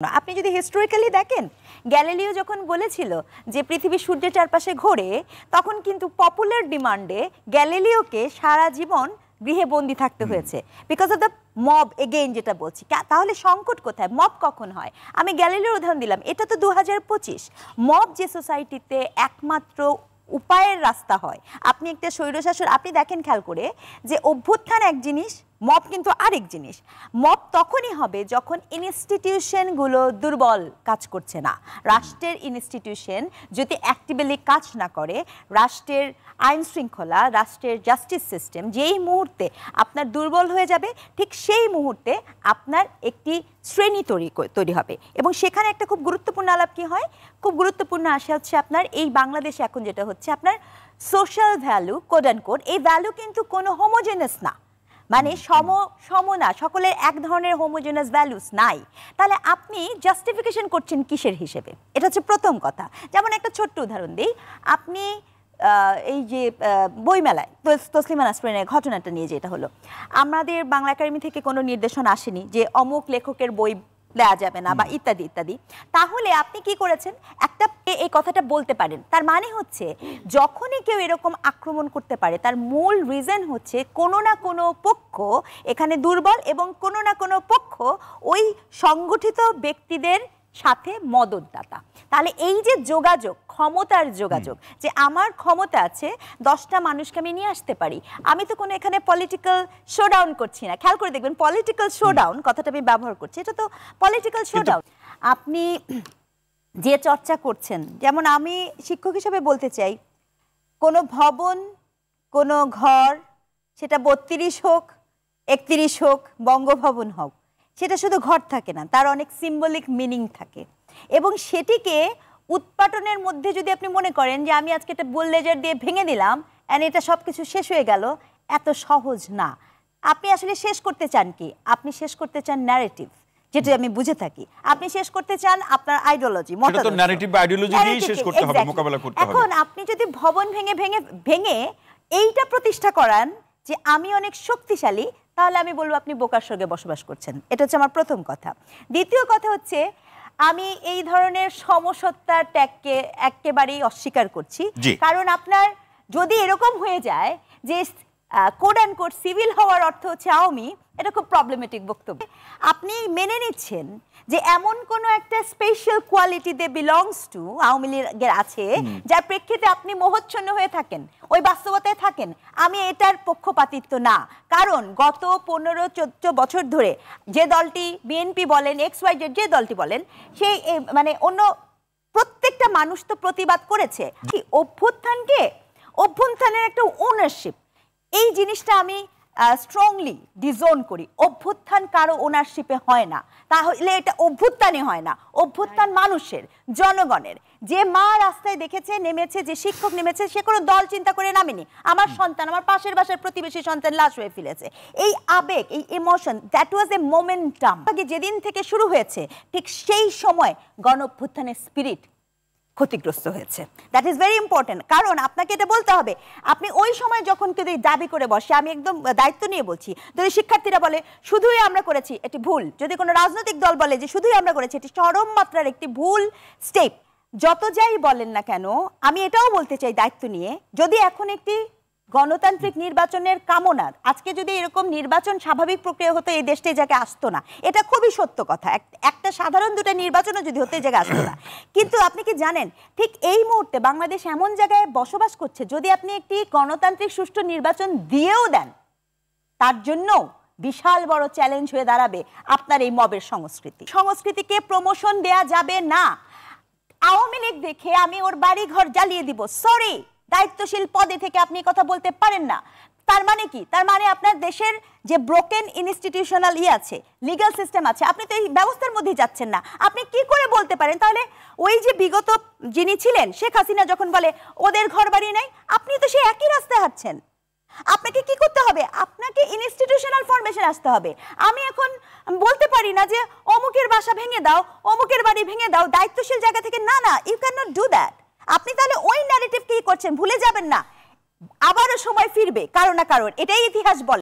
আপনি যদি হিস্টোরিক্যালি দেখেন গ্যালিলিও যখন বলেছিল যে পৃথিবী সূর্যের চারপাশে ঘোরে তখন কিন্তু পপুলার ডিমান্ডে গ্যালিলিওকে সারা জীবন গৃহে বন্দী থাকতে হয়েছে because of the mob again যেটা বলছি। তাহলে সংকট কোথায়? মব কখন হয়? আমি গ্যালিলিওর উদাহরণ দিলাম, এটা তো 2025 মব যে সোসাইটিতে একমাত্র উপায়ের রাস্তা হয়। আপনি একটা স্বৈরশাসন আপনি দেখেন খেয়াল করে যে অভ্যুত্থান এক জিনিস, মব কিন্তু আরেক জিনিস। মব তখনই হবে যখন ইনস্টিটিউশনগুলো দুর্বল কাজ করছে না। রাষ্ট্রের ইনস্টিটিউশন যদি অ্যাক্টিভলি কাজ না করে, রাষ্ট্রের আইন শৃঙ্খলা, রাষ্ট্রের জাস্টিস সিস্টেম যেই মুহূর্তে আপনার দুর্বল হয়ে যাবে ঠিক সেই মুহূর্তে আপনার একটি শ্রেণী তৈরি হবে। এবং সেখানে একটা খুব গুরুত্বপূর্ণ আলাপ কি হয়, খুব গুরুত্বপূর্ণ আসে হচ্ছে আপনার এই বাংলাদেশে এখন যেটা হচ্ছে আপনার social value, code and code, এই ভ্যালু কিন্তু কোনো হোমোজেনাস না, মানে সম না, সকলের এক ধরনের হোমোজেনাস ভ্যালুস নাই। তাহলে আপনি জাস্টিফিকেশন করছেন কিসের হিসেবে? এটা হচ্ছে প্রথম কথা। যেমন একটা ছোট্ট উদাহরণ দিই, আপনি এই যে বইমেলায় তসলিমা নাসরিনের ঘটনাটা নিয়ে যেটা হলো, আমাদের বাংলা একাডেমি থেকে কোনো নির্দেশনা আসেনি যে অমুক লেখকের বই দেওয়া যাবে না বা ইত্যাদি ইত্যাদি। তাহলে আপনি কি করেছেন? একটা এই কথাটা বলতে পারেন, তার মানে হচ্ছে যখনই কেউ এরকম আক্রমণ করতে পারে তার মূল রিজন হচ্ছে কোনো না কোনো পক্ষ এখানে দুর্বল এবং কোনো না কোনো পক্ষ ওই সংগঠিত ব্যক্তিদের সাথে মদতদাতা। তাহলে এই যে যোগাযোগ, ক্ষমতার যোগাযোগ, যে আমার ক্ষমতা আছে 10টা মানুষকে আমি নিয়ে আসতে পারি, আমি তো কোনো এখানে পলিটিক্যাল শোডাউন করছি না। খেয়াল করে দেখবেন পলিটিক্যাল শোডাউন কথাটা আমি ব্যবহার করছি, এটা তো পলিটিক্যাল শোডাউন। আপনি যে চর্চা করছেন, যেমন আমি শিক্ষক হিসেবে বলতে চাই, কোনো ভবন, কোনো ঘর, সেটা 32 হোক, 31 হোক, বঙ্গভবন হোক, সেটা শুধু ঘর থাকে না, তার অনেক সিম্বলিক মিনিং থাকে। এবং সেটিকে উৎপাটনের মধ্যে যদি আপনি মনে করেন যে আমি আজকে একটা বুলডোজার দিয়ে ভেঙে দিলাম অ্যান্ড এটা সব কিছু শেষ হয়ে গেল, এত সহজ না। আপনি আসলে শেষ করতে চান কি? আপনি শেষ করতে চান ন্যারেটিভ, যেটা আমি বুঝে থাকি। আপনি শেষ করতে চান আপনার আইডিওলজি, এখন আপনি যদি ভবন ভেঙে এইটা প্রতিষ্ঠা করান যে আমি অনেক শক্তিশালী, তাহলে আমি বলবো আপনি বোকার স্বর্গে বসবাস করছেন। এটা হচ্ছে আমার প্রথম কথা। দ্বিতীয় কথা হচ্ছে আমি এই ধরনের সমসত্তার ট্যাগকে একেবারেই অস্বীকার করছি। কারণ আপনার যদি এরকম হয়ে যায় যে কোড অ্যান্ড কোড সিভিল হওয়ার অর্থ হচ্ছে আওয়ামী, এটা খুব প্রবলেমেটিক বক্তব্য। আপনি মেনে নিচ্ছেন যে এমন কোন একটা special quality they belongs to Awami লীগের আছে যার প্রেক্ষিতে আপনি মোহচ্ছন্ন হয়ে থাকেন, ওই বাস্তবতায় থাকেন। আমি এটার পক্ষপাতিত্ব না, কারণ গত 15-14 বছর ধরে যে দলটি বিএনপি বলেন, XYZ যে দলটি বলেন, সেই মানে অন্য প্রত্যেকটা মানুষ তো প্রতিবাদ করেছে। কি অভ্যুত্থানের একটা ওনারশিপ, এই জিনিসটা আমি স্ট্রংলি ডিজোন করি। অভ্যুত্থান কারো ওনারশিপে হয় না, তাহলে এটা অভ্যুত্থানই হয় না। অভ্যুত্থান মানুষের, জনগণের। যে মা রাস্তায় দেখেছে নেমেছে, যে শিক্ষক নেমেছে, সে কোনো দল চিন্তা করে নামেনি। আমার সন্তান, আমার পাশের বাসার প্রতিবেশী সন্তান লাশ হয়ে ফেলেছে। এই আবেগ, এই emotion, that was A momentum. যেদিন থেকে শুরু হয়েছে ঠিক সেই সময় গণ অভ্যুত্থানের স্পিরিট ক্ষতিগ্রস্ত হয়েছে। That is very important. কারণ আপনাকে এটা বলতে হবে, আপনি ওই সময় যখন কেউ দাবি করে বসে, আমি একদম দায়িত্ব নিয়ে বলছি, যদি শিক্ষার্থীরা বলে শুধুই আমরা করেছি, এটি ভুল। যদি কোনো রাজনৈতিক দল বলে যে শুধুই আমরা করেছি, এটি চরম মাত্রার একটি ভুল স্টেপ। যত যাই বলেন না কেন, আমি এটাও বলতে চাই দায়িত্ব নিয়ে, যদি এখন একটি গণতান্ত্রিক নির্বাচনের কামনা, আজকে যদি এরকম নির্বাচন স্বাভাবিক প্রক্রিয়া হতো, এই দেশটা এই জায়গায় আসতো না। এটা খুবই সত্য কথা। একটা সাধারণ দুটো নির্বাচনও যদি হতো এই জায়গায় আসতো না। কিন্তু আপনি কি জানেন ঠিক এই মুহূর্তে বাংলাদেশ এমন জায়গায় বসবাস করছে, যদি আপনি একটি গণতান্ত্রিক সুষ্ঠু নির্বাচন দিয়েও দেন, তার জন্য বিশাল বড় চ্যালেঞ্জ হয়ে দাঁড়াবে আপনার এই মবের সংস্কৃতিকে প্রমোশন দেয়া যাবে না। আওয়ামী লীগ দেখে আমি ওর বাড়ি ঘর জ্বালিয়ে দিব, সরি, দায়িত্বশীল পদে থেকে আপনি কথা বলতে পারেন না। তার মানে কি? তার মানে আপনার দেশের যে ব্রোকেন ইনস্টিটিউশনাল আছে, লিগ্যাল সিস্টেম আছে, আপনি তো এই ব্যবস্থার মধ্যেই যাচ্ছেন না। আপনি কি করে বলতে পারেন? তাহলে ওই যে বিগত যিনি ছিলেন শেখ হাসিনা যখন বলে ওদের ঘর বাড়ি নাই, আপনি তো সেই একই রাস্তায় হাঁটছেন। আপনাকে কি করতে হবে? আপনাকে ইনস্টিটিউশনাল ফরমেশন আসতে হবে। আমি এখন বলতে পারি না যে অমুকের বাসা ভেঙে দাও, অমুকের বাড়ি ভেঙে দাও, দায়িত্বশীল জায়গা থেকে। না, you can not do that. আপনি তাহলে ওই ন্যারেটিভ কি করছেন ভুলে যাবেন না, আবারও সময় ফিরবে কারণ না কারণ, এটাই ইতিহাস বলে।